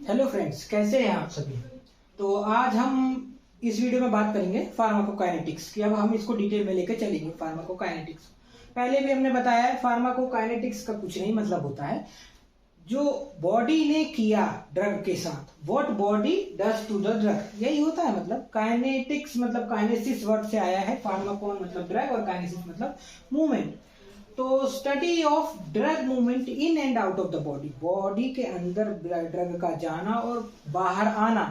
Hello friends, कैसे हैं आप सभी। तो आज हम इस वीडियो में बात करेंगे फार्माकोकाइनेटिक्स की। अब हम इसको डिटेल में लेकर चलेंगे। फार्माकोकाइनेटिक्स पहले भी हमने बताया है, फार्माकोकाइनेटिक्स का कुछ नहीं मतलब होता है जो बॉडी ने किया ड्रग के साथ, what body does to the drug, यही होता है। मतलब काइनेटिक्स मतलब काइनेसिस वर्ड से आया है। फार्माकोन मतलब ड्रग और काइनेसिस मतलब मूवमेंट। तो study of drug movement in and out of the body, body के अंदर ड्रग का जाना और बाहर आना,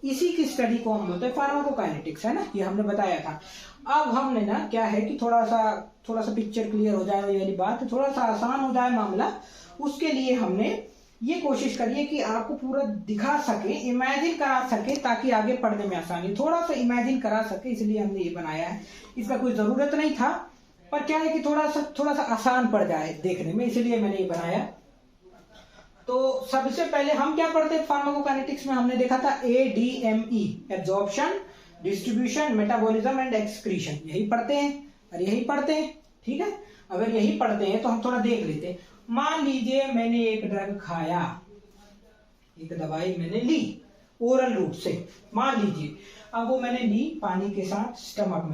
इसी की स्टडी को हम बोलते हैं फार्माकोकाइनेटिक्स, है ना। ये हमने बताया था। अब हमने ना क्या है कि थोड़ा सा पिक्चर क्लियर हो जाए, ये वाली बात थोड़ा सा आसान हो जाए मामला। उसके लिए हमने ये कोशिश करी है कि आपको पूरा दिखा सके, इमेजिन करा सके, ताकि आगे पढ़ने में आसानी, थोड़ा सा इमेजिन करा सके, इसलिए हमने ये बनाया है। इसका कोई जरूरत नहीं था, पर क्या है कि थोड़ा सा आसान पड़ जाए देखने में, इसलिए मैंने ये बनाया। तो सबसे पहले हम क्या पढ़ते हैं फार्माकोकाइनेटिक्स में, हमने देखा था ADME, absorption, distribution, metabolism and excretion, यही पढ़ते हैं और यही पढ़ते हैं। ठीक है, अगर यही पढ़ते हैं तो हम थोड़ा देख लेते हैं। मान लीजिए मैंने एक ड्रग खाया, एक दवाई मैंने ली ओरल रूट से, मान लीजिए। अब वो मैंने ली पानी के साथ, स्टमक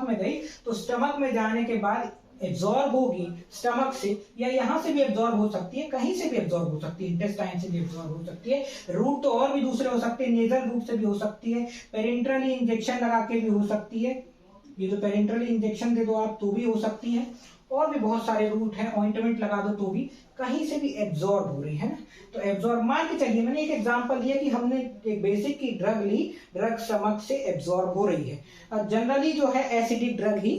में गई तो स्टमक में जाने के बाद एब्जॉर्ब होगी स्टमक से, या यहां से भी एब्जॉर्ब हो सकती है, कहीं से भी एब्जॉर्ब हो सकती है, इंटेस्टाइन से भी एब्जॉर्ब हो सकती है, रूट तो और भी दूसरे हो सकते हैं, नेजल रूट से भी हो सकती है, पेरेंटरली इंजेक्शन लगा के भी हो सकती है, ये जो पेरेंटरली इंजेक्शन दे दो आप तो भी हो सकती है, और भी बहुत सारे रूट हैं, ऑइंटमेंट लगा दो तो भी, कहीं से भी एब्जॉर्ब हो रही है ना। तो एब्जॉर्ब मान के चलिए, मैंने एक एग्जांपल दिया कि हमने एक बेसिक की ड्रग ली, ड्रग स्टमक से एब्जॉर्ब हो रही है। जनरली जो है एसिडिक ड्रग ही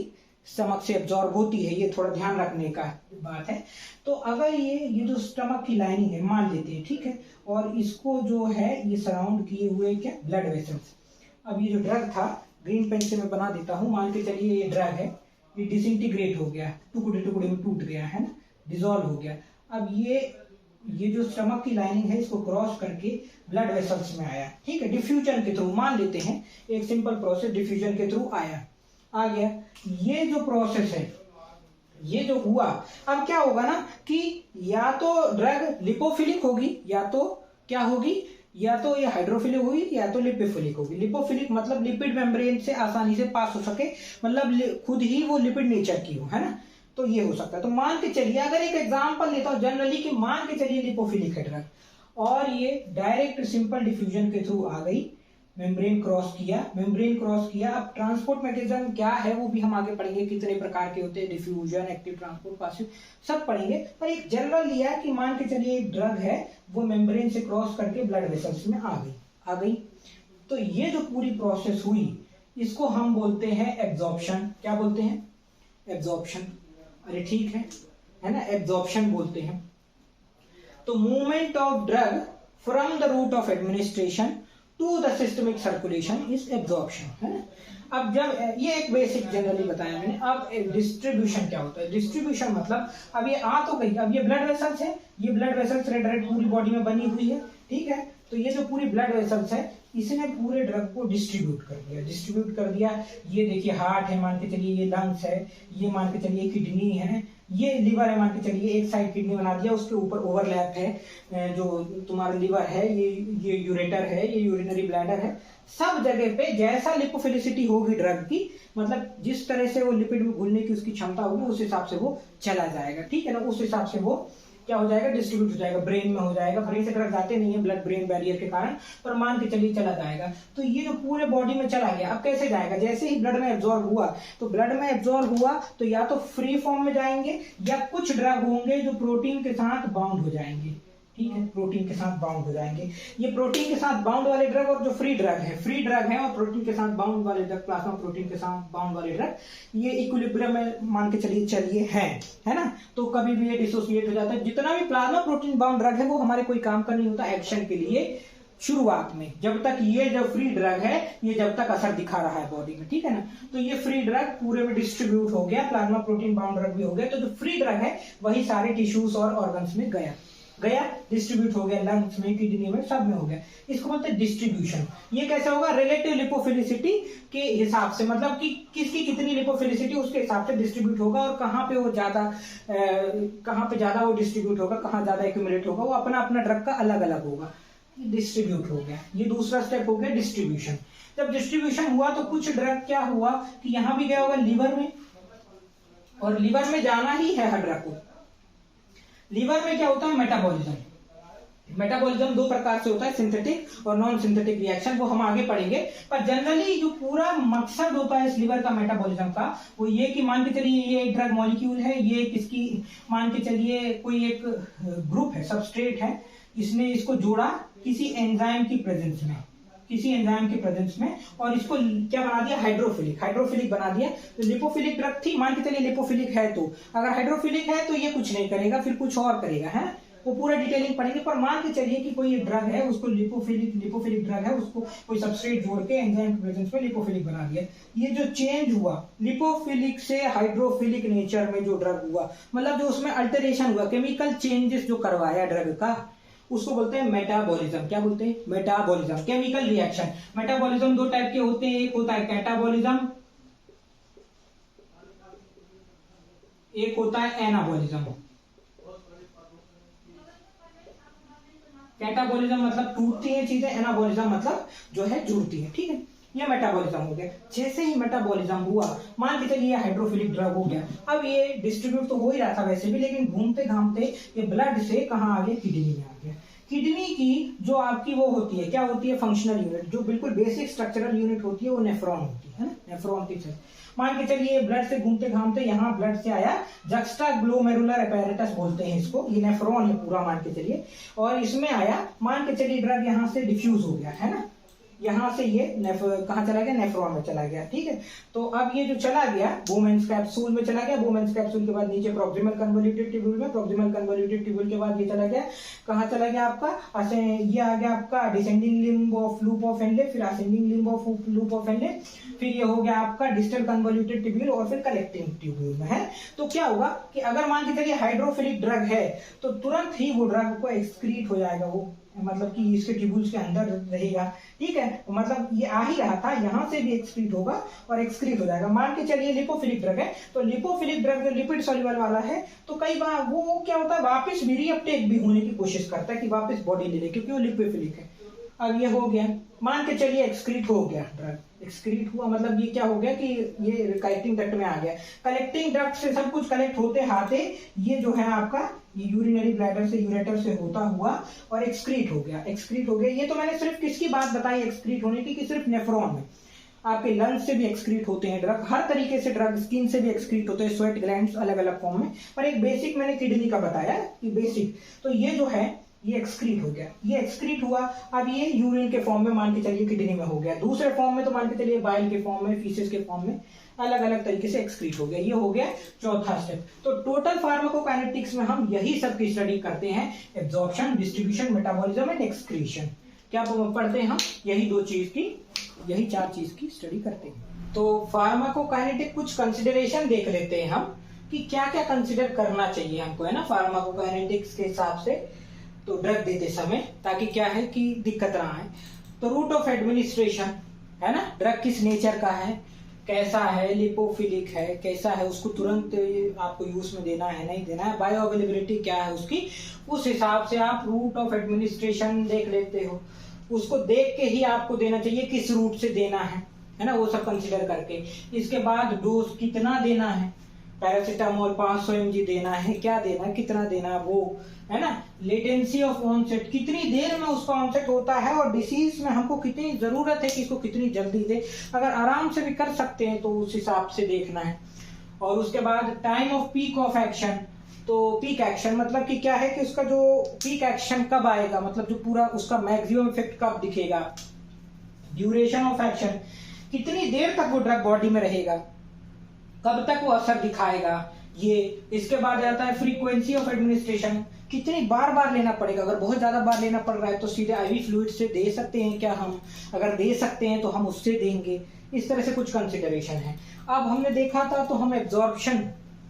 स्टमक से एब्जॉर्ब होती है, ये थोड़ा ध्यान रखने का बात है। तो अगर ये जो स्टमक की लाइनिंग है मान लेते हैं, ठीक है, और इसको जो है ये सराउंड किए हुए क्या ब्लड वेसल्स। अब ये जो ड्रग था, ग्रीन पेन से मैं बना देता हूं, मान के चलिए ये ड्रग है, ये डिसइंटीग्रेट हो गया, टुकड़े टुकड़े में टूट गया है ना, डिसॉल्व हो गया। अब ये जो स्टमक की लाइनिंग है इसको क्रॉस करके ब्लड वेसल्स में आया, ठीक है, डिफ्यूजन के थ्रू, मान लेते हैं एक सिंपल प्रोसेस, डिफ्यूजन के थ्रू आ गया। ये जो प्रोसेस है, ये जो हुआ, अब क्या होगा ना कि या तो ड्रग लिपोफिलिक होगी, या तो क्या होगी, या तो ये हाइड्रोफिलिक होगी या तो लिपोफिलिक होगी। लिपोफिलिक मतलब लिपिड मेम्ब्रेन से आसानी से पास हो सके, मतलब खुद ही वो लिपिड नेचर की हो, है ना। तो ये हो सकता है। तो मान के चलिए, अगर एक एग्जांपल लेता हूं जनरली कि मान के चलिए लिपोफिलिक है ड्रग, और ये डायरेक्ट सिंपल डिफ्यूजन के थ्रू आ गई, मेम्ब्रेन क्रॉस किया। अब ट्रांसपोर्ट मैकेनिज्म क्या है वो भी हम आगे पढ़ेंगे, कितने प्रकार के होते हैं, डिफ्यूजन, एक्टिव ट्रांसपोर्ट, पैसिव, सब पढ़ेंगे। पर एक जनरल लिया है कि मान के चलिए एक ड्रग है, वो मेम्ब्रेन से क्रॉस करके ब्लड वेसल्स में आ गई। तो ये जो पूरी प्रोसेस हुई, इसको हम बोलते हैं एब्जॉर्प्शन। क्या बोलते हैं? एब्जॉर्प्शन। अरे ठीक है ना, एब्जॉर्प्शन बोलते हैं। तो movement of drug from the route of administration to the systemic circulation is absorption, है ना। अब जब ये एक बेसिक जनरली बताया मैंने। अब डिस्ट्रीब्यूशन क्या होता है? डिस्ट्रीब्यूशन मतलब अब ये आ तो गई, अब ये ब्लड वेसल्स है, ये ब्लड वेसल्स रेड पूरी बॉडी में बनी हुई है, ठीक है। तो ये जो पूरी ब्लड वेसल्स है, इसने पूरे ड्रग को डिस्ट्रीब्यूट कर दिया। ये देखिए हार्ट है, मान के चलिए ये लंग्स है, ये मान के चलिए किडनी है, ये लिवर है, मान के चलिए एक साइड किडनी बना दिया, उसके ऊपर ओवरलैप है, जो तुम्हारा लिवर है, ये यूरेटर है, ये यूरिनरी ब्लैडर है। सब जगह पे जैसा लिपोफिलिसिटी होगी ड्रग की, मतलब जिस तरह से वो लिपिड में घुलने की उसकी क्षमता होगी, उस हिसाब से वो चला जाएगा, ठीक है ना। उस हिसाब से वो क्या हो जाएगा, डिस्ट्रीब्यूट हो जाएगा, ब्रेन में हो जाएगा। ब्रेन से ड्रग जाते नहीं है ब्लड ब्रेन बैरियर के कारण, पर मान के चलिए चला जाएगा। तो ये जो पूरे बॉडी में चला गया, अब कैसे जाएगा? जैसे ही ब्लड में एब्जॉर्ब हुआ, तो ब्लड में एब्जॉर्ब हुआ तो या तो फ्री फॉर्म में जाएंगे, या कुछ ड्रग होंगे जो प्रोटीन के साथ बाउंड हो जाएंगे, ठीक है, प्रोटीन के साथ बाउंड हो जाएंगे। ये प्रोटीन के साथ बाउंड वाले ड्रग और जो फ्री ड्रग है और प्रोटीन के साथ बाउंड वाले ड्रग, प्लाज्मा प्रोटीन के साथ बाउंड वाले ड्रग, ये इक्विलिब्रियम में मान के चलिए है ना। तो कभी भी ये डिसोसिएट हो जाता है। जितना भी प्लाज्मा प्रोटीन बाउंड ड्रग है वो हमारे कोई काम का नहीं होता एक्शन के लिए शुरुआत में, जब तक ये जो फ्री ड्रग है ये जब तक असर दिखा रहा है बॉडी में, ठीक है ना। तो ये फ्री ड्रग पूरे में डिस्ट्रीब्यूट हो गया, प्लाज्मा प्रोटीन बाउंड ड्रग भी हो गया। तो जो फ्री ड्रग है वही सारे टिश्यूज और ऑर्गन्स में गया, डिस्ट्रीब्यूट हो गया, लंग्स में, किडनी में, सब में हो गया। इसको बोलते हैं डिस्ट्रीब्यूशन। ये कैसे होगा? रिलेटिव लिपोफिलिसिटी के हिसाब से, मतलब कि किसकी कितनी लिपोफिलिसिटी उसके हिसाब से डिस्ट्रीब्यूट होगा, और कहाँ पे वो ज्यादा वो डिस्ट्रीब्यूट होगा, कहाँ ज्यादा एक्यूमुलेट होगा, वो अपना अपना ड्रग का अलग अलग होगा। डिस्ट्रीब्यूट हो गया। ये दूसरा स्टेप हो गया डिस्ट्रीब्यूशन। जब डिस्ट्रीब्यूशन हुआ तो कुछ ड्रग क्या हुआ कि यहां भी गया होगा लीवर में, और लीवर में जाना ही है हर ड्रग को। लीवर में क्या होता है, मेटाबॉलिज्म। मेटाबॉलिज्म दो प्रकार से होता है, सिंथेटिक और नॉन सिंथेटिक रिएक्शन, वो हम आगे पढ़ेंगे। पर जनरली जो पूरा मकसद होता है इस लीवर का मेटाबॉलिज्म का, वो ये कि मान के चलिए ये एक ड्रग मॉलिक्यूल है, ये किसकी, मान के चलिए कोई एक ग्रुप है, सबस्ट्रेट है, इसने इसको जोड़ा किसी एंजाइम की प्रेजेंस में, किसी एंजाइम के प्रेजेंस में, और इसको क्या बना दिया, हाइड्रोफिलिक बना दिया। तो लिपोफिलिक ड्रग थी, मान के चलिए लिपोफिलिक है, तो अगर हाइड्रोफिलिक है तो ये कुछ नहीं करेगा, फिर कुछ और करेगा, है, वो पूरा डिटेलिंग पढ़ेंगे। पर मान के चलिए कि कोई ड्रग है, उसको लिपोफिलिक ड्रग है, उसको कोई सबस्ट्रेट जोड़ के एंजाइम के प्रेजेंस में लिपोफिलिक बना दिया। ये जो चेंज हुआ लिपोफिलिक से हाइड्रोफिलिक नेचर में, जो ड्रग हुआ, मतलब जो उसमें अल्टरेशन हुआ, केमिकल चेंजेस जो करवाया ड्रग का, उसको बोलते हैं मेटाबॉलिज्म। क्या बोलते हैं, मेटाबॉलिज्म, केमिकल रिएक्शन। मेटाबॉलिज्म दो टाइप के होते हैं, एक होता है कैटाबॉलिज्म, एक होता है एनाबॉलिज्म। कैटाबॉलिज्म मतलब टूटती है चीजें, एनाबॉलिज्म मतलब जो है जुड़ती है, ठीक है। ये मेटाबॉलिज्म हो गया। जैसे ही मेटाबॉलिज्म हुआ, मान के चलिए हाइड्रोफिलिक ड्रग हो गया, अब ये डिस्ट्रीब्यूट तो हो ही रहा था वैसे भी, लेकिन घूमते घामते ये ब्लड से कहाँ आ गया, किडनी में आ गया। किडनी की जो आपकी वो होती है, क्या होती है, फंक्शनल यूनिट, जो बिल्कुल बेसिक स्ट्रक्चरल यूनिट होती है, वो नेफ्रॉन होती है ना, नेफ्रॉन की तरह। मान के चलिए ब्लड से घूमते घामते यहाँ ब्लड से आया, जक्स्टाग्लोमेरुलर अपैरेटस बोलते हैं इसको, ये नेफ्रॉन है पूरा मान के चलिए, और इसमें आया, मान के चलिए ड्रग यहाँ से डिफ्यूज हो गया, है ना, यहाँ से ये कहाँ चला गया, नेफ्रॉन में चला गया, ठीक है। तो अब ये जो चला गया बोमेंस कैप्सूल में चला गया, बोमेंस कैप्सूल के बाद नीचे प्रॉक्सिमल कन्वोल्यूटेड ट्यूब्यूल में, प्रॉक्सिमल कन्वोल्यूटेड ट्यूब्यूल के बाद ये चला गया, कहाँ चला गया आपका, ये आ गया आपका descending limb of loop of Henle, फिर ascending limb of loop of Henle, फिर ये हो गया आपका डिस्टल कन्वोल्यूटेड ट्यूब्यूल, और फिर कलेक्टिंग ट्यूब्यूल में, है। तो क्या होगा कि अगर मान के चलिए हाइड्रोफिलिक ड्रग है, तो तुरंत ही वो ड्रग को एक्सक्रीट हो जाएगा, वो मतलब कि इसके ट्यूब्यूल्स के अंदर रहेगा, ठीक है। मतलब ये आ ही रहा था, यहाँ से भी एक्सक्रीट होगा और एक्सक्रीट हो जाएगा। मान के चलिए लिपोफिलिक ड्रग है, तो लिपोफिलिक ड्रग जो लिपिड सॉल्युबल वाला है, तो कई बार वो क्या होता है, वापस भी रीअपटेक भी होने की कोशिश करता है कि वापस बॉडी ले ले, क्योंकि वो लिपोफिलिक है। अब ये हो गया, मान के चलिए एक्सक्रीट हो गया ड्रग, एक्सक्रीट हुआ मतलब ये क्या हो गया कि ये कलेक्टिंग डक्ट में आ गया। कलेक्टिंग डक्ट से सब कुछ कलेक्ट होते हाथे ये जो है आपका ये यूरिनरी ब्लैडर से, यूरेटर से होता हुआ और एक्सक्रीट हो गया, एक्सक्रीट हो गया। ये तो मैंने सिर्फ किसकी बात बताई एक्सक्रीट होने की, कि सिर्फ नेफ्रॉन में। आपके लंग्स से भी एक्सक्रीट होते हैं ड्रग, हर तरीके से ड्रग, स्किन से भी एक्सक्रीट होते हैं, स्वेट ग्लैंड्स अलग अलग फॉर्म में। पर एक बेसिक मैंने किडनी का बताया कि बेसिक, तो ये जो है ये एक्सक्रीट हो गया, ये एक्सक्रीट हुआ। अब ये यूरिन के फॉर्म में मान के चलिए किडनी में हो गया, दूसरे फॉर्म में तो मान के चलिए बाइल के फॉर्म में, फीसेस के फॉर्म में, अलग अलग तरीके से एक्सक्रीट हो गया। ये हो गया चौथा स्टेप। तो टोटल फार्माकोकाइनेटिक्स में हम यही सब की स्टडी करते हैं, absorption, distribution, metabolism and excretion. क्या पढ़ते हैं हम, यही दो चीज की, यही चार चीज की स्टडी करते हैं। तो फार्माकोकाइनेटिक कुछ कंसिडरेशन देख लेते हैं हम कि क्या क्या कंसिडर करना चाहिए हमको, है ना, फार्माकोकाइनेटिक्स के हिसाब से, तो ड्रग देते समय, ताकि क्या है कि दिक्कत ना आए। तो रूट ऑफ एडमिनिस्ट्रेशन, है ना, ड्रग किस नेचर का है, कैसा है, लिपोफिलिक है, कैसा है, उसको तुरंत आपको यूज में देना है नहीं देना है, बायो अवेलेबिलिटी क्या है उसकी, उस हिसाब से आप रूट ऑफ एडमिनिस्ट्रेशन देख लेते हो। उसको देख के ही आपको देना चाहिए किस रूट से देना है ना, वो सब कंसिडर करके। इसके बाद डोज कितना देना है, पैरासीटामोल 500 mg देना है, क्या देना है, कितना देना है, वो, है ना। लेटेंसी ऑफ ऑनसेट, कितनी देर में उसका ऑनसेट होता है, और डिसीज में हमको कितनी जरूरत है कि इसको कितनी जल्दी दे। अगर आराम से भी कर सकते हैं तो उस हिसाब से देखना है। और उसके बाद time off peak of action, तो पीक एक्शन मतलब कि क्या है कि उसका जो पीक एक्शन कब आएगा, मतलब जो पूरा उसका मैक्सिमम इफेक्ट कब दिखेगा। ड्यूरेशन ऑफ एक्शन, कितनी देर तक वो ड्रग बॉडी में रहेगा, कब तक वो असर दिखाएगा, ये। इसके बाद आता है फ्रीक्वेंसी ऑफ एडमिनिस्ट्रेशन, कितनी बार बार लेना पड़ेगा। अगर बहुत ज्यादा बार लेना पड़ रहा है तो सीधे आईवी फ्लूइड से दे सकते हैं क्या हम, अगर दे सकते हैं तो हम उससे देंगे। इस तरह से कुछ कंसिडरेशन है। अब हमने देखा था, तो हम एब्जॉर्प्शन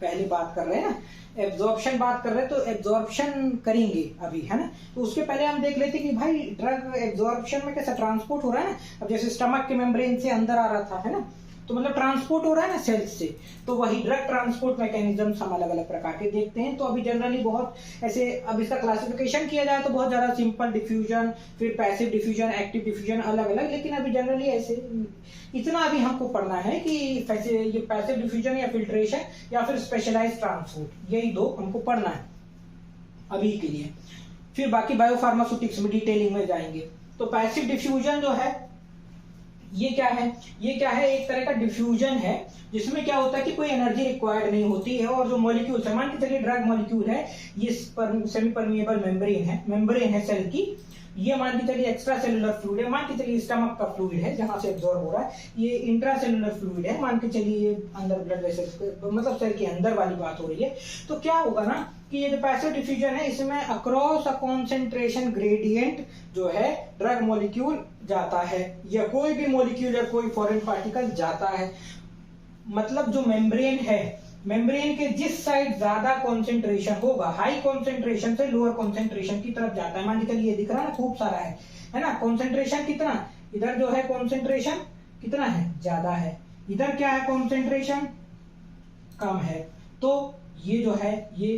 पहले बात कर रहे हैं ना, एब्जॉर्प्शन बात कर रहे हैं, तो एब्जॉर्प्शन करेंगे अभी, है ना। तो उसके पहले हम देख लेते कि भाई ड्रग एब्जॉर्प्शन में कैसा ट्रांसपोर्ट हो रहा है ना। अब जैसे स्टमक के मेम्ब्रेन से अंदर आ रहा था, है ना, तो मतलब ट्रांसपोर्ट हो रहा है ना सेल्स से, तो वही ड्रग ट्रांसपोर्ट मैकेनिज्म्स हम अलग अलग प्रकार के देखते हैं। तो अभी जनरली बहुत ऐसे, अब इसका क्लासिफिकेशन किया जाए तो बहुत ज्यादा सिंपल डिफ्यूजन, फिर पैसिव डिफ्यूजन, एक्टिव डिफ्यूजन अलग अलग, लेकिन अभी जनरली ऐसे इतना अभी हमको पढ़ना है कि ये पैसिव डिफ्यूजन या फिल्ट्रेशन या फिर स्पेशलाइज्ड ट्रांसपोर्ट, यही दो हमको पढ़ना है अभी के लिए। फिर बाकी बायोफार्मास्यूटिक्स में डिटेलिंग में जाएंगे। तो पैसिव डिफ्यूजन जो है ये क्या है, एक तरह का डिफ्यूजन है जिसमें क्या होता है कि कोई एनर्जी रिक्वायर्ड नहीं होती है, और जो मॉलिक्यूल है, मान के चलिए ड्रग मॉलिक्यूल है, ये सेमी परमिएबल मेम्ब्रेन है सेल की, ये मान के चलिए एक्स्ट्रा सेलुलर फ्लूइड है, मान के चलिए स्टमक का फ्लूइड है जहां से एब्जॉर्ब हो रहा है, ये इंट्रा सेलुलर फ्लूइड है, मान के चलिए ये अंदर ब्लड वेसल्स, मतलब सेल के अंदर वाली बात हो रही है। तो क्या होगा ना कि ये जो पैसिव डिफ्यूजन है इसमें अक्रॉस अ कॉन्सेंट्रेशन ग्रेडियंट जो है ड्रग मॉलिक्यूल जाता है, या कोई भी मॉलिक्यूल या कोई फॉरेन पार्टिकल जाता है। मतलब जो मेम्ब्रेन है, मेम्ब्रेन के जिस साइड ज्यादा कॉन्सेंट्रेशन होगा, हाई कॉन्सेंट्रेशन से लोअर कॉन्सेंट्रेशन की तरफ जाता है। मान के चलिए ये दिख रहा है ना, खूब सारा है ना, कॉन्सेंट्रेशन कितना, इधर जो है कॉन्सेंट्रेशन कितना है, ज्यादा है, इधर क्या है कॉन्सेंट्रेशन कम है। तो ये जो है ये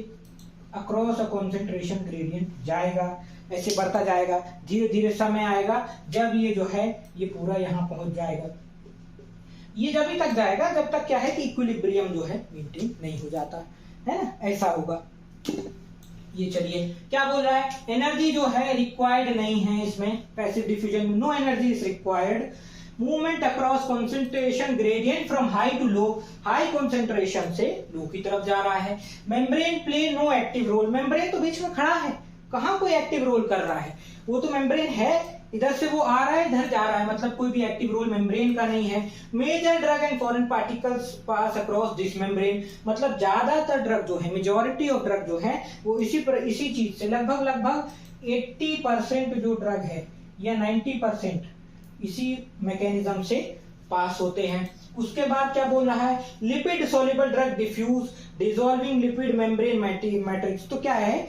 अक्रॉस अ कॉन्सेंट्रेशन ग्रेडियंट जाएगा, ऐसे बढ़ता जाएगा, धीरे धीरे समय आएगा जब ये जो है ये पूरा यहाँ पहुंच जाएगा। ये जब तक जाएगा जब तक क्या है कि इक्विलिब्रियम जो है मेंटेन नहीं हो जाता है ना, ऐसा होगा। ये चलिए क्या बोल रहा है, एनर्जी जो है रिक्वायर्ड नहीं है इसमें, पैसिव डिफ्यूजन में no energy is required, movement across concentration gradient from high to low, high concentration से लो की तरफ जा रहा है। Membrane play no active role, membrane तो बीच में खड़ा है, कहां कोई एक्टिव रोल कर रहा है, वो तो मेम्ब्रेन है, इधर से वो आ रहा है इधर जा रहा है, मतलब कोई भी एक्टिव रोल मेम्ब्रेन का नहीं है। Major drug and foreign particles pass across this membrane, मतलब ज्यादातर ड्रग जो है, मेजॉरिटी ऑफ ड्रग जो है वो इसी चीज से, लगभग 80% जो ड्रग है या 90% इसी मैकेनिज्म से पास होते हैं। उसके बाद क्या बोल रहा है, lipid soluble drug diffuse dissolving lipid membrane matrix. तो क्या है,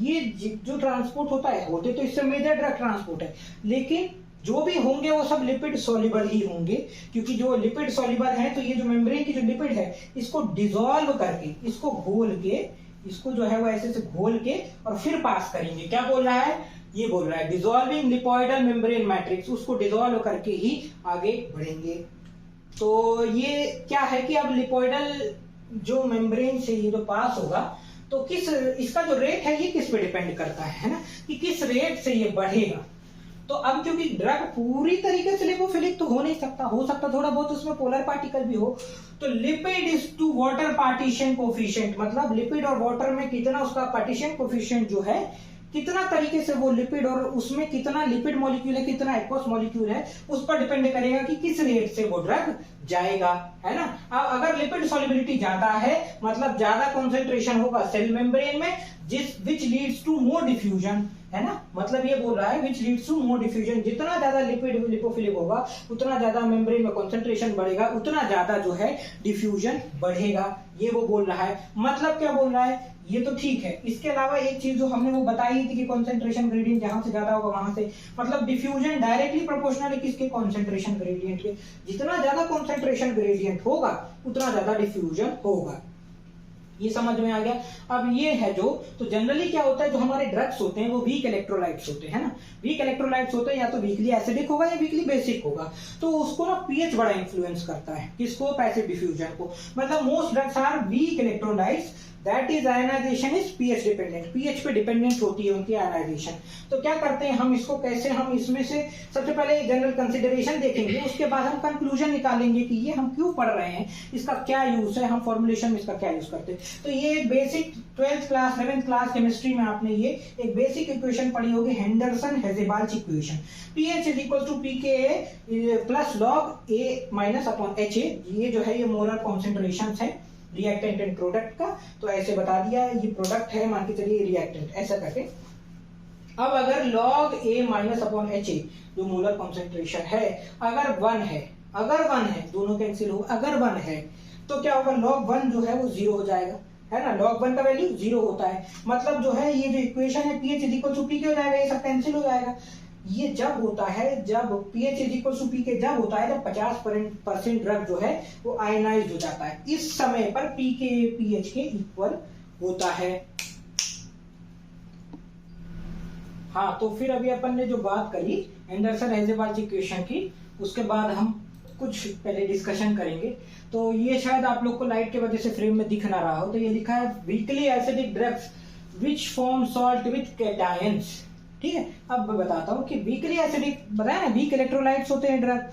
ये जो ट्रांसपोर्ट होता है, होते तो इससे मेजर ड्रग ट्रांसपोर्ट है, लेकिन जो भी होंगे वो सब लिपिड सोल्यूबल ही होंगे, क्योंकि जो लिपिड सोल्यूबल है तो ये जो मेम्ब्रेन की जो लिपिड है इसको डिसॉल्व करके, इसको घोल के, इसको जो है वो ऐसे से घोल के और फिर पास करेंगे। क्या बोल रहा है, ये बोल रहा है डिसॉल्विंग लिपॉइडल मेम्ब्रेन मैट्रिक्स, उसको डिसॉल्व करके ही आगे बढ़ेंगे। तो ये क्या है कि अब लिपॉइडल जो मेम्ब्रेन से ये जो पास होगा तो किस, इसका जो रेट है ये किस पे डिपेंड करता है ना, कि किस रेट से ये बढ़ेगा। तो अब क्योंकि ड्रग पूरी तरीके से लिपोफिलिक तो हो नहीं सकता, हो सकता थोड़ा बहुत उसमें पोलर पार्टिकल भी हो, तो lipid is to water partition coefficient, मतलब लिपिड और वाटर में कितना उसका पार्टीशन कोफिशिएंट जो है, कितना तरीके से वो लिपिड और उसमें कितना लिपिड मॉलिक्यूल है, कितना एक्वस मॉलिक्यूल है, उस पर डिपेंड करेगा कि किस रेट से वो ड्रग जाएगा, है ना। अब अगर लिपिड सॉल्युबिलिटी ज्यादा है, मतलब ज्यादा कंसंट्रेशन होगा सेल मेम्ब्रेन में, which leads to more diffusion, है ना, मतलब ये बोल रहा है which leads to more diffusion, जितना ज्यादा लिपिड लिपोफिलिक होगा उतना ज्यादा मेम्ब्रेन में कंसंट्रेशन बढ़ेगा, उतना ज्यादा जो है डिफ्यूजन बढ़ेगा, ये वो बोल रहा है। मतलब क्या बोल रहा है, ये तो ठीक है। इसके अलावा एक चीज जो हमने वो बताई थी कि कंसंट्रेशन ग्रेडियंट जहां से ज्यादा होगा वहां से, मतलब डिफ्यूजन डायरेक्टली प्रोपोर्शनल है किसके, कंसंट्रेशन ग्रेडियंट के, जितना ज्यादा कंसंट्रेशन ग्रेडियंट होगा उतना ज्यादा डिफ्यूजन होगा। ये समझ में आ गया। अब ये है जो, तो जनरली क्या होता है, जो हमारे ड्रग्स होते हैं वो वीक इलेक्ट्रोलाइट्स होते हैं ना, वीक इलेक्ट्रोलाइट्स होते हैं, या तो वीकली एसिडिक होगा या वीकली बेसिक होगा, तो उसको ना पीएच बड़ा इंफ्लुएंस करता है, किसको, पैसिव डिफ्यूजन को। मतलब most drugs are weak electrolytes, that is ionization is pH dependent, pH पे डिपेंडेंट होती है उनकी आयनाइजेशन। तो क्या करते हैं हम इसको, कैसे हम इसमें से सबसे पहले जनरल कंसिडरेशन देखेंगे, उसके बाद हम कंक्लूजन निकालेंगे कि ये हम क्यों पढ़ रहे हैं, इसका क्या यूज है, हम फॉर्मुलेशन में इसका क्या यूज करते हैं। तो ये basic 12th class 11th class chemistry में आपने ये एक बेसिक इक्वेशन पढ़ी होगी, Henderson Hasselbalch equation, pH is equal to pK plus log A minus upon H A, ये जो है ये मोलर कॉन्सेंट्रेशन है रिएक्टेंट एंड प्रोडक्ट का। तो ऐसे बता दिया, ये प्रोडक्ट है, मान के चलिए रिएक्टेंट, ऐसा करके। अब अगर log a minus upon H ए जो मोलर कॉन्सेंट्रेशन है अगर 1 है, अगर 1 है, दोनों कैंसिल हो, अगर 1 है तो क्या होगा, log 1 जो है वो 0 हो जाएगा, है ना, log 1 का वैल्यू 0 होता है। मतलब जो है ये जो इक्वेशन है pH is equal to P K हो जाएगा, ये सब कैंसिल हो जाएगा। ये जब होता है, जब pH is equal to pK जब होता है जब 50% ड्रग जो है वो आयनाइज हो जाता है। इस समय पर pK pH के इक्वल होता है। हाँ, तो फिर अभी अपन ने जो बात करी एंडरसन-हैजेबाच इक्वेशन की, उसके बाद हम कुछ पहले डिस्कशन करेंगे। तो ये शायद आप लोग को लाइट के वजह से फ्रेम में दिख ना रहा हो, तो ये लिखा है weakly acidic drugs which form salt with cations. ठीक है, अब मैं बताता हूँ कि वीकली एसिडिक, बताया ना वीक इलेक्ट्रोलाइट्स होते हैं ड्रग,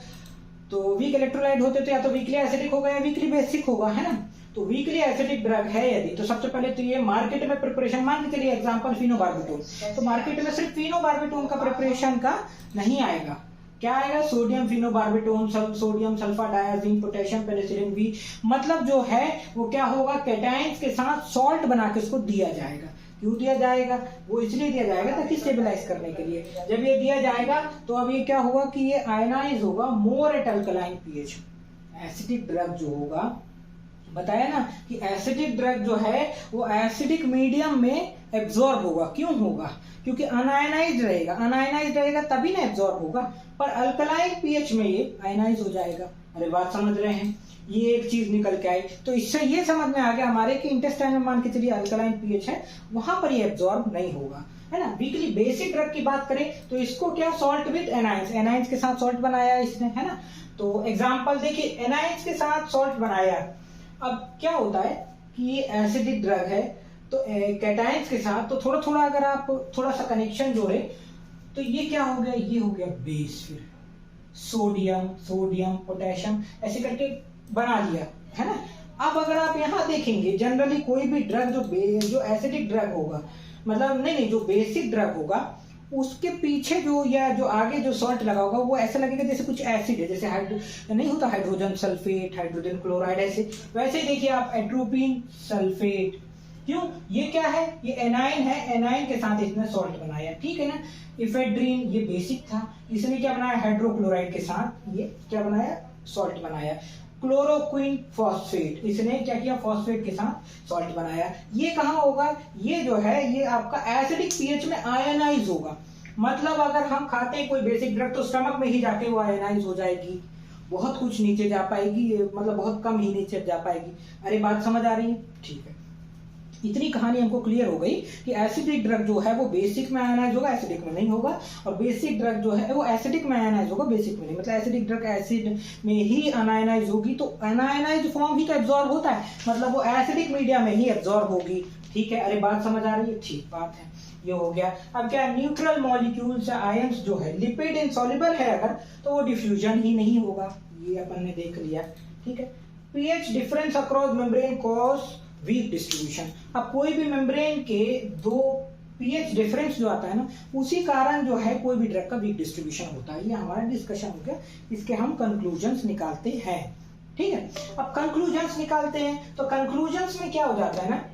तो वीक इलेक्ट्रोलाइट होते तो या तो वीकली एसिडिक होगा या वीकली बेसिक होगा, है ना। तो वीकली एसिडिक ड्रग है यदि, तो सबसे पहले तो ये मार्केट में प्रिपरेशन, मान के चलिए एग्जांपल फिनोबार्बिटोल, तो मार्केट में सिर्फ फिनोबार्बिटोल का प्रिपरेशन का नहीं आएगा, क्या आएगा, सोडियम फिनोबार्बिटोल, सोडियम सल्फाडायाजीन, पोटेशियम पेनिसिलिन भी, मतलब जो है वो क्या होगा, कैटायंस के साथ सॉल्ट बना के उसको दिया जाएगा। क्यों दिया जाएगा, वो इसलिए दिया जाएगा ताकि स्टेबलाइज करने के लिए। जब ये दिया जाएगा तो अब ये क्या होगा कि ये आयनाइज होगा more at alkaline pH. Acidic drug जो होगा, बताया ना कि एसिडिक ड्रग जो है वो एसिडिक मीडियम में एब्जॉर्ब होगा। क्यों होगा, क्योंकि अनआयनाइज्ड रहेगा, अनआयनाइज्ड रहेगा तभी ना एब्जॉर्ब होगा, पर अल्कलाइन पीएच में ये आयनाइज हो जाएगा। अरे बात समझ रहे हैं, ये एक चीज निकल के आई। तो इससे ये समझ में आ गया हमारे कि इंटेस्टाइन में मान के चलिए अल्कलाइन पीएच है, वहां पर ये एब्जॉर्ब नहीं होगा, है ना। वीकली बेसिक ड्रग की बात करें तो इसको क्या, सॉल्ट विद एनाइंस, एनाइंस के साथ सॉल्ट बनाया इसने, है ना। तो एग्जांपल देखिए, एनाइंस के साथ सॉल्ट बनाया, अब क्या होता है कि ये एसिडिक ड्रग है, तो कैटायंस के साथ तो थोड़ा थोड़ा अगर आप थोड़ा सा कनेक्शन जोड़े तो ये क्या हो गया, ये हो गया बेस, फिर सोडियम सोडियम पोटेशियम ऐसे करके बना लिया, है ना। अब अगर आप यहाँ देखेंगे जनरली कोई भी ड्रग जो एसिडिक ड्रग होगा, मतलब नहीं जो बेसिक ड्रग होगा, उसके पीछे जो या जो आगे जो सॉल्ट लगा होगा वो ऐसा लगेगा जैसे कुछ एसिड है, जैसे नहीं होता हाइड्रोजन सल्फेट, हाइड्रोजन क्लोराइड, ऐसे वैसे ही देखिए आप एट्रोपिन सल्फेट। क्यों, ये क्या है, ये एनाइन है, एनाइन के साथ इसने सॉल्ट बनाया, ठीक है ना। इफेड्रीन ये बेसिक था, इसने क्या बनाया, हाइड्रोक्लोराइड के साथ ये क्या बनाया, सॉल्ट बनाया। क्लोरोक्विन फॉस्फेट, इसने क्या किया, फॉस्फेट के साथ सॉल्ट बनाया। ये कहाँ होगा, ये जो है ये आपका एसिडिक पीएच में आयनाइज होगा। मतलब अगर हम खाते हैं कोई बेसिक ड्रग तो स्टमक में ही जाके वो आयनाइज हो जाएगी, बहुत कुछ नीचे जा पाएगी, मतलब बहुत कम ही नीचे जा पाएगी। अरे बात समझ आ रही है, ठीक है। इतनी कहानी हमको क्लियर हो गई कि एसिडिक ड्रग जो है वो बेसिक में आयनाइज होगा, एसिडिक में नहीं होगा, और बेसिक ड्रग जो है वो एसिडिक में आयनाइज होगा, बेसिक में नहीं। मतलब एसिडिक ड्रग एसिड में ही अनायनाइज होगी, तो अनायनाइज फॉर्म ही तो एब्जॉर्ब होता है, मतलब वो एसिडिक मीडिया में ही एब्जॉर्ब होगी, ठीक है। अरे बात समझ आ रही है, ठीक बात है, ये हो गया। अब क्या, न्यूट्रल मॉलिक्यूल्स आयंस जो है लिपिड इनसॉल्युबल है अगर, तो वो डिफ्यूजन ही नहीं होगा, ये अपन ने देख लिया, ठीक है। PH difference across membrane cause weak distribution. अब कोई भी मेम्ब्रेन के दो पीएच डिफरेंस जो आता है ना, उसी कारण जो है कोई भी ड्रग का वीक डिस्ट्रीब्यूशन होता है। ये हमारा डिस्कशन हो गया, इसके हम कंक्लूजन्स निकालते हैं, ठीक है। अब कंक्लूजन्स निकालते हैं तो कंक्लूजन्स में क्या हो जाता है ना,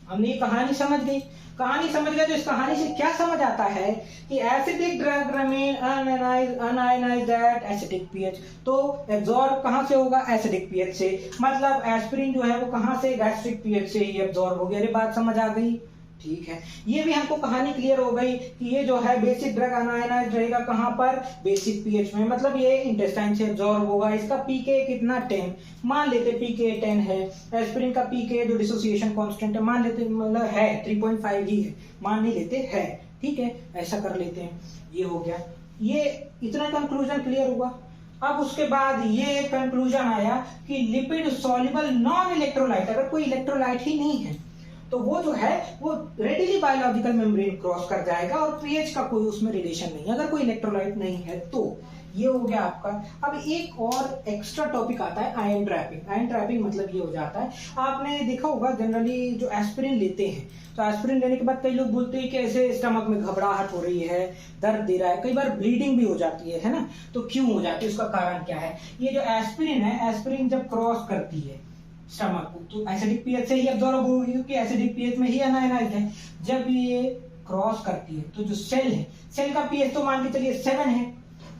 हमने ये कहानी समझ गई, कहानी समझ गए तो इस कहानी से क्या समझ आता है कि acidic drug remain unionized at acidic pH. तो एब्जॉर्ब कहां से होगा, एसिडिक पीएच से, मतलब एस्पिरिन जो है वो कहां से, गैस्ट्रिक पीएच से ही एब्जॉर्ब हो गया। अरे बात समझ आ गई, ठीक है। ये भी हमको कहानी क्लियर हो गई कि ये जो है बेसिक ड्रग अनआयनाइज्ड रहेगा कहां पर, बेसिक पीएच में, मतलब ये इंटेस्टाइन से एब्जॉर्ब होगा। इसका पीके कितना 10, मान लेते पीके 10 है। एस्पिरिन का पीके जो डिसोसिएशन कांस्टेंट है मान लेते, मतलब है 3.5 ही है, मान नहीं लेते है, ठीक है, ऐसा कर लेते हैं। ये हो गया, ये इतना कंक्लूजन क्लियर हुआ। अब उसके बाद ये कंक्लूजन आया कि लिपिड सॉल्युबल नॉन इलेक्ट्रोलाइट, अगर कोई इलेक्ट्रोलाइट ही नहीं है तो वो जो है वो रेडिली बायोलॉजिकल मेम्ब्रेन क्रॉस कर जाएगा और पीएच का कोई उसमें रिलेशन नहीं, अगर कोई इलेक्ट्रोलाइट नहीं है तो। ये हो गया आपका। अब एक और एक्स्ट्रा टॉपिक आता है आयन ट्रैपिंग। आयन ट्रैपिंग मतलब ये हो जाता है, आपने देखा होगा जनरली जो एस्पिरिन लेते हैं तो एस्पिरिन लेने के बाद कई लोग बोलते हैं कि ऐसे स्टमक में घबराहट हो रही है, दर्द दे रहा है, कई बार ब्लीडिंग भी हो जाती है ना। तो क्यों हो जाती है, उसका कारण क्या है। ये जो एस्पिरिन है, एस्पिरिन जब क्रॉस करती है स्टमक को तो एसिडिक पीएच से ही एब्जॉर्ब होगी, क्योंकि एसिडिक पीएच में ही अनायनाइज्ड है। जब ये क्रॉस करती है तो जो सेल है, सेल का पीएच तो मान के चलिए 7 है,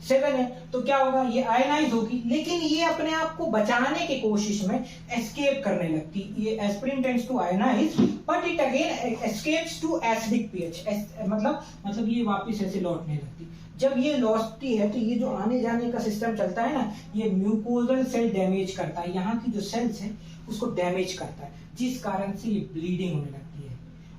7 है, तो क्या होगा, ये आयनाइज होगी, लेकिन ये अपने आप को बचाने की कोशिश में एस्केप करने लगती। ये aspirin tends to ionize but it again escapes to acidic pH, मतलब ये वापस ऐसे लौटने लगती। जब ये लौटती है तो ये जो आने जाने का सिस्टम चलता है ना, ये म्यूकोजल सेल डैमेज करता है, यहाँ की जो सेल्स है उसको डैमेज करता है, जिस कारण से ये ब्लीडिंग होने लगती है।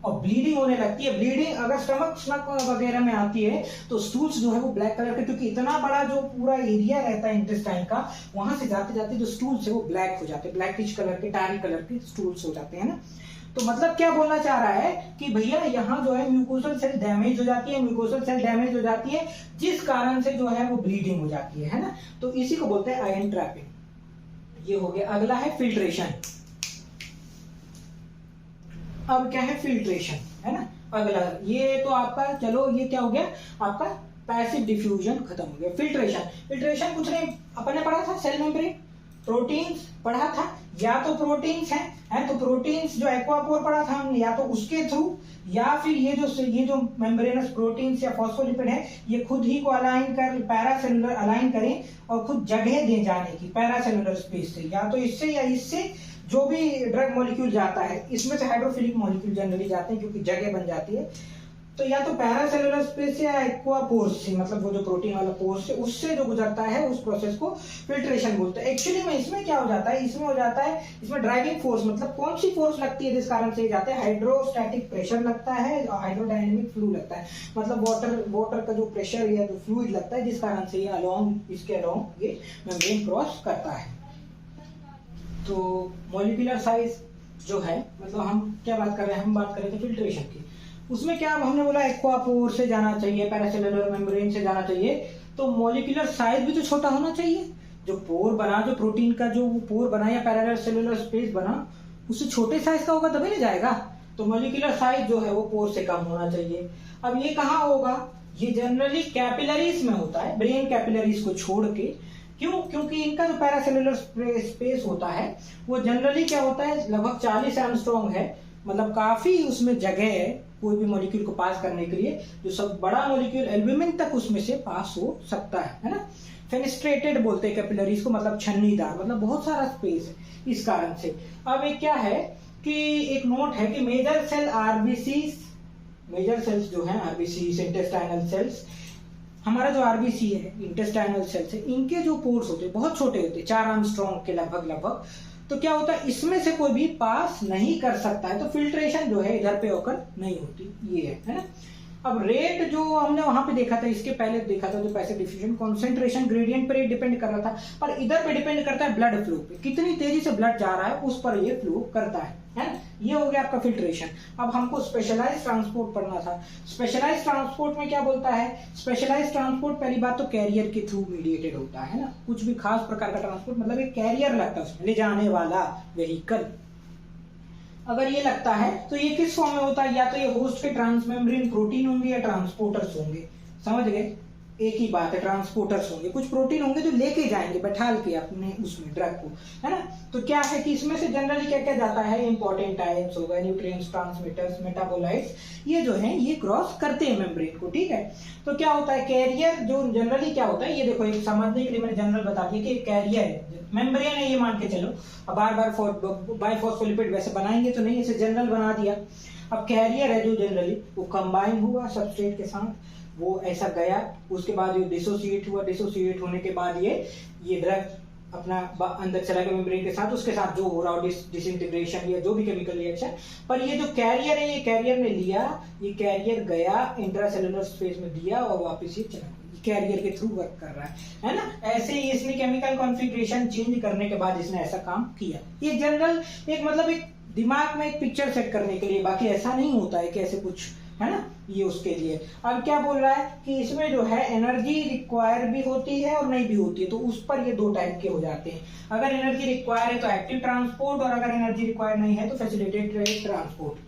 और ब्लीडिंग होने लगती है, ब्लीडिंग अगर स्टमक वगैरह में आती है तो स्टूल्स जो है वो ब्लैक कलर के, क्योंकि इतना बड़ा जो पूरा एरिया रहता है इंटेस्टाइन का, वहां से जाते जाते जो स्टूल्स है वो ब्लैक हो जाते हैं, ब्लैकिश कलर के, टारी कलर के स्टूल्स हो जाते हैं ना। तो मतलब क्या बोलना चाह रहा है कि भैया यहाँ जो है म्यूकोसल सेल डैमेज हो जाती है, म्यूकोसल सेल डैमेज हो जाती है, जिस कारण से जो है वो ब्लीडिंग हो जाती है ना। तो इसी को बोलते हैं आयन ट्रैपिंग। ये हो गया। अगला है फिल्ट्रेशन। अब क्या है, फिल्ट्रेशन है ना अगला। ये तो आपका, चलो ये क्या हो गया आपका, पैसिव डिफ्यूजन खत्म हो गया। फिल्ट्रेशन कुछ नहीं, अपन ने पढ़ा था सेल मेम्ब्रेन, प्रोटीन्स पढ़ा था, या तो प्रोटीन्स है तो प्रोटीन्स जो एक्वापोर पढ़ा था हमने, या तो उसके थ्रू, या फिर ये जो मेम्ब्रेनस प्रोटीन्स या फॉस्फोलिपिड है ये खुद ही को अलाइन कर, पैरासेलुलर अलाइन करें और खुद जगह दे जाने की पैरासेलुलर स्पेस से, या तो इससे या इससे जो भी ड्रग मॉलिक्यूल जाता है, इसमें से हाइड्रोफिलिक मॉलिक्यूल जनरली जाते हैं क्योंकि जगह बन जाती है। तो या तो पैरासेलुलर स्पेस या एक्वा पोर्स से, मतलब वो जो प्रोटीन वाला पोर्स है उससे जो गुजरता है, उस प्रोसेस को फिल्ट्रेशन बोलते हैं। एक्चुअली में इसमें क्या हो जाता है, इसमें ड्राइविंग फोर्स, मतलब कौन सी फोर्स लगती है जिस कारण से जाता है, हाइड्रोस्टैटिक प्रेशर लगता है और हाइड्रोडायनेमिक फ्लू लगता है, मतलब वाटर का जो प्रेशर या जो फ्लूइड लगता है जिस कारण से ये इसके अलोंग ये मेम्ब्रेन क्रॉस करता है। तो मॉलिक्यूलर साइज जो है, मतलब हम क्या बात कर रहे हैं, हम बात कर रहे थे फिल्ट्रेशन की। उसमें क्या हमने बोला, एक्वापोर से जाना चाहिए, पैरासेलुलर मेम्ब्रेन से जाना चाहिए, तो मॉलिक्यूलर साइज भी तो छोटा होना चाहिए। जो पोर बना, जो प्रोटीन का जो पोर बना या पैरासेलुलर स्पेस बना, उससे छोटे साइज का होगा तभी ना जाएगा। तो मॉलिक्यूलर साइज जो है वो पोर से कम होना चाहिए। अब ये कहाँ होगा, ये जनरली कैपिलरीज में होता है, ब्रेन कैपिलरीज को छोड़ के। क्यों? क्योंकि इनका जो पैरासेलुलर स्पेस होता है वो जनरली क्या होता है, लगभग 40 एंगस्ट्रॉम है, मतलब काफी उसमें जगह है कोई भी मॉलिक्यूल को पास करने के लिए। जो सब बड़ा मॉलिक्यूल एल्ब्यूमिन तक उसमें से पास हो सकता है ना। फेनिस्ट्रेटेड बोलते हैं कैपिलरीज को, मतलब छन्नीदार, मतलब बहुत सारा स्पेस है इस कारण से। अब एक क्या है कि एक नोट है कि मेजर सेल्स जो है आरबीसी, इंटेस्टाइनल सेल्स, हमारा जो आरबीसी है, इंटेस्टाइनल सेल्स है, इनके जो पोर्स होते हैं बहुत छोटे होते हैं, 4 एंगस्ट्रॉम के लगभग। तो क्या होता है, इसमें से कोई भी पास नहीं कर सकता है, तो फिल्ट्रेशन जो है इधर पे होकर नहीं होती। ये है ना। अब रेट जो हमने वहां पे देखा था, इसके पहले देखा था, जो पैसिव डिफ्यूजन कॉन्सेंट्रेशन ग्रेडियंट पर डिपेंड कर रहा था, पर इधर पे डिपेंड करता है ब्लड फ्लो पे, कितनी तेजी से ब्लड जा रहा है उस पर ये फ्लो करता है ना। ये हो गया आपका फिल्ट्रेशन। अब हमको स्पेशलाइज्ड ट्रांसपोर्ट पढ़ना था। स्पेशलाइज्ड ट्रांसपोर्ट में क्या बोलता है, स्पेशलाइज्ड ट्रांसपोर्ट पहली बात तो कैरियर के थ्रू मीडिएटेड होता है ना। कुछ भी खास प्रकार का ट्रांसपोर्ट, मतलब एक कैरियर लगता है उसमें, ले जाने वाला व्हीकल अगर ये लगता है तो ये किस फॉर्म में होता है, या तो ये होस्ट के ट्रांसमेम्ब्रेन प्रोटीन होंगे या ट्रांसपोर्टर्स होंगे। समझ गए, एक ही बात है, ट्रांसपोर्टर्स होंगे, कुछ प्रोटीन होंगे जो लेके जाएंगे बैठाल के अपने उसमें ड्रग को, है ना। तो क्या है कि इसमें से जनरली क्या क्या जाता है, इंपॉर्टेंट आयंस हो गए, न्यूट्रिएंट्स, ट्रांसमिटर्स, मेटाबोलाइट्स, ये जो है ये क्रॉस करते हैं मेम्ब्रेन को, ठीक है। तो क्या होता है, कैरियर जो जनरली क्या होता है, ये देखो एक समझने के लिए मैंने जनरल बता दिया कि एक कैरियर है, मेम्ब्रेन है ये मान के चलो। अब बार बाइफॉस्फोलिपिड वैसे बनाएंगे तो नहीं, इसे जनरल बना दिया। अब कैरियर है जो जनरली वो कंबाइन हुआ सबस्ट्रेट के साथ, वो ऐसा गया, उसके बाद ये डिसोसिएट हुआ, डिसोसिएट होने के बाद ये ड्रग अपना अंदर चला गया मेम्ब्रेन के साथ, उसके साथ जो हो रहा हो डिसइंटीग्रेशन या जो भी केमिकल रिएक्शन, पर ये जो कैरियर है, ये कैरियर ने लिया, ये कैरियर गया इंट्रासेलुलर स्पेस में दिया और वापस ये चला, कैरियर के थ्रू वर्क कर रहा है ना। ऐसे ही इसने केमिकल कॉन्फ़िगरेशन चेंज करने के बाद इसने ऐसा काम किया। ये जनरल एक मतलब एक दिमाग में एक पिक्चर सेट करने के लिए, बाकी ऐसा नहीं होता है कि ऐसे कुछ है ना, ये उसके लिए। अब क्या बोल रहा है कि इसमें जो है एनर्जी रिक्वायर भी होती है और नहीं भी होती है, तो उस पर ये 2 टाइप के हो जाते हैं। अगर एनर्जी रिक्वायर है तो एक्टिव ट्रांसपोर्ट, और अगर एनर्जी रिक्वायर नहीं है तो फैसिलिटेटेड ट्रांसपोर्ट।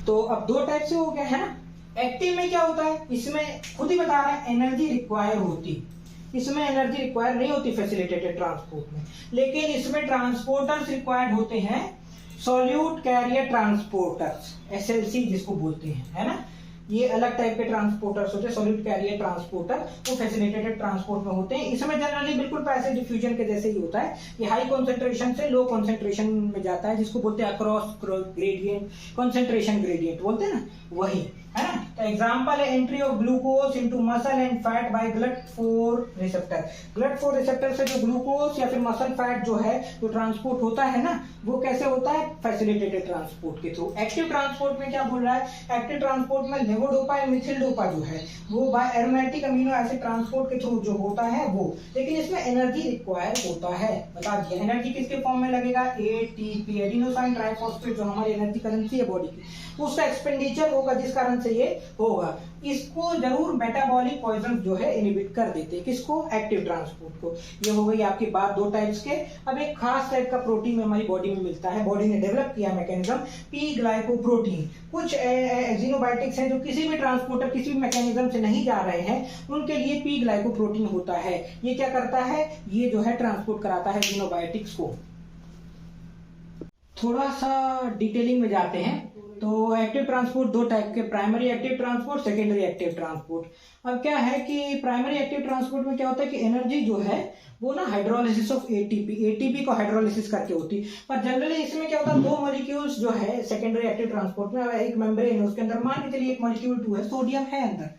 तो अब 2 टाइप से हो गया है ना। एक्टिव में क्या होता है, इसमें खुद ही बता रहा है एनर्जी रिक्वायर होती, इसमें एनर्जी रिक्वायर नहीं होती फैसिलिटेटेड ट्रांसपोर्ट में, लेकिन इसमें ट्रांसपोर्टर्स रिक्वायर्ड होते हैं, सॉल्यूट कैरियर ट्रांसपोर्टर्स, एसएलसी जिसको बोलते हैं, है ना। ये अलग टाइप के ट्रांसपोर्टर्स होते हैं, सॉलिड कैरियर ट्रांसपोर्टर, वो फैसिलिटेटेड ट्रांसपोर्ट में होते हैं। इसमें जनरली बिल्कुल पैसिव डिफ्यूजन के जैसे ही होता है, ये हाई कॉन्सेंट्रेशन से लो कॉन्सेंट्रेशन में जाता है, जिसको बोलते हैं अक्रॉस ग्रेडियंट, कॉन्सेंट्रेशन ग्रेडियंट बोलते हैं ना, वही है ना। तो एग्जांपल है entry of glucose into muscle and fat by GLUT4 receptor. GLUT4 receptor से जो ग्लूकोज या फिर मसल फैट जो है जो ट्रांसपोर्ट होता है ना, वो कैसे होता है, फैसिलिटेटेड ट्रांसपोर्ट के थ्रू। एक्टिव ट्रांसपोर्ट में क्या बोल रहा है, एक्टिव ट्रांसपोर्ट में लेवोडोपा या मिथिल डोपा जो है वो by aromatic amino acid transport के थ्रू जो होता है वो, लेकिन इसमें एनर्जी रिक्वायर होता है। बता दिया एनर्जी किसके फॉर्म में लगेगा, एटीपी, एडिनोसाइन ट्राइफॉस्फेट, जो हमारी एनर्जी करेंसी है बॉडी की, उसका एक्सपेंडिचर होगा, जिस कारण से ये होगा। इसको जरूर मेटाबॉलिक पॉइजन जो है इनहिबिट कर देते हैं, किसको, एक्टिव ट्रांसपोर्ट को। ये हो गई आपकी बात दो टाइप्स के। अब एक खास टाइप का प्रोटीन हमारी बॉडी में मिलता है, बॉडी ने डेवलप किया मैकेनिज्म, पी ग्लाइकोप्रोटीन। कुछ एक्सिनोबायोटिक्स हैं जो किसी भी ट्रांसपोर्टर, किसी भी मैकेनिज्म से नहीं जा रहे हैं, उनके लिए पी ग्लाइकोप्रोटीन होता है। ये क्या करता है, ये जो है ट्रांसपोर्ट कराता है एक्सिनोबायोटिक्स को। थोड़ा सा डिटेलिंग में जाते हैं। तो एक्टिव ट्रांसपोर्ट दो टाइप के, primary active transport, secondary active transport. अब क्या है कि प्राइमरी एक्टिव ट्रांसपोर्ट में क्या होता है कि एनर्जी जो है वो ना हाइड्रोलिसिस ऑफ एटीपी को हाइड्रोलिसिस करके होती है। पर जनरली इसमें क्या होता है, दो मॉलिक्यूल्स जो है सेकेंडरी एक्टिव ट्रांसपोर्ट में, एक मेम्ब्रेन है उसके अंदर, मान के चलिए एक मॉलिक्यूल 2 है, सोडियम है अंदर,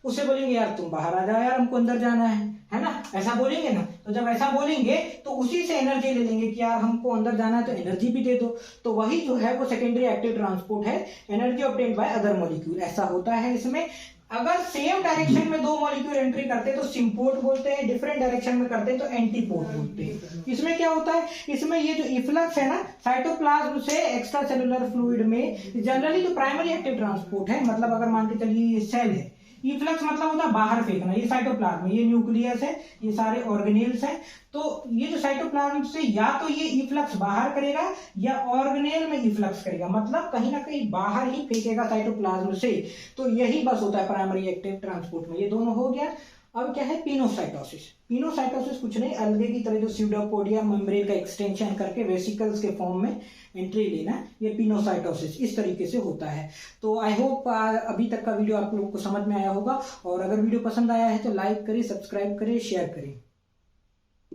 उससे बोलेंगे यार तुम बाहर आ जाओ यार, हमको अंदर जाना है ना, ऐसा बोलेंगे ना। तो जब ऐसा बोलेंगे तो उसी से एनर्जी ले लेंगे कि यार हमको अंदर जाना है तो एनर्जी भी दे दो। तो वही जो है वो सेकेंडरी एक्टिव ट्रांसपोर्ट है, energy obtained by other molecule, ऐसा होता है इसमें। अगर सेम डायरेक्शन में दो मॉलिक्यूल एंट्री करते हैं तो सिम्पोर्ट बोलते हैं, डिफरेंट डायरेक्शन में करते हैं तो एंटीपोर्ट बोलते हैं। इसमें क्या होता है, इसमें ये जो इफ्लक्स है ना साइटोप्लाज्म से एक्स्ट्रा सेलुलर फ्लूइड में, जनरली जो प्राइमरी एक्टिव ट्रांसपोर्ट है, मतलब अगर मान के चलिए ये सेल है, इफ्लक्स मतलब होता है बाहर फेंकना, ये साइटोप्लाज्म, ये न्यूक्लियस है, ये सारे ऑर्गेनेल्स हैं। तो ये जो साइटोप्लाज्म से या तो ये इफ्लक्स बाहर करेगा या ऑर्गेनेल में इफ्लक्स करेगा, मतलब कहीं ना कहीं बाहर ही फेंकेगा साइटोप्लाज्म से। तो यही बस होता है प्राइमरी एक्टिव ट्रांसपोर्ट में। ये दोनों हो गया। अब क्या है पिनोसाइटोसिस। पिनोसाइटोसिस कुछ नहीं, अलगे की तरह जो स्यूडोपोडिया मेम्ब्रेन का एक्सटेंशन करके वेसिकल्स के फॉर्म में एंट्री लेना, ये पिनोसाइटोसिस इस तरीके से होता है। तो आई होप अभी तक का वीडियो आप लोगों को समझ में आया होगा, और अगर वीडियो पसंद आया है तो लाइक करें, सब्सक्राइब करें, शेयर करें।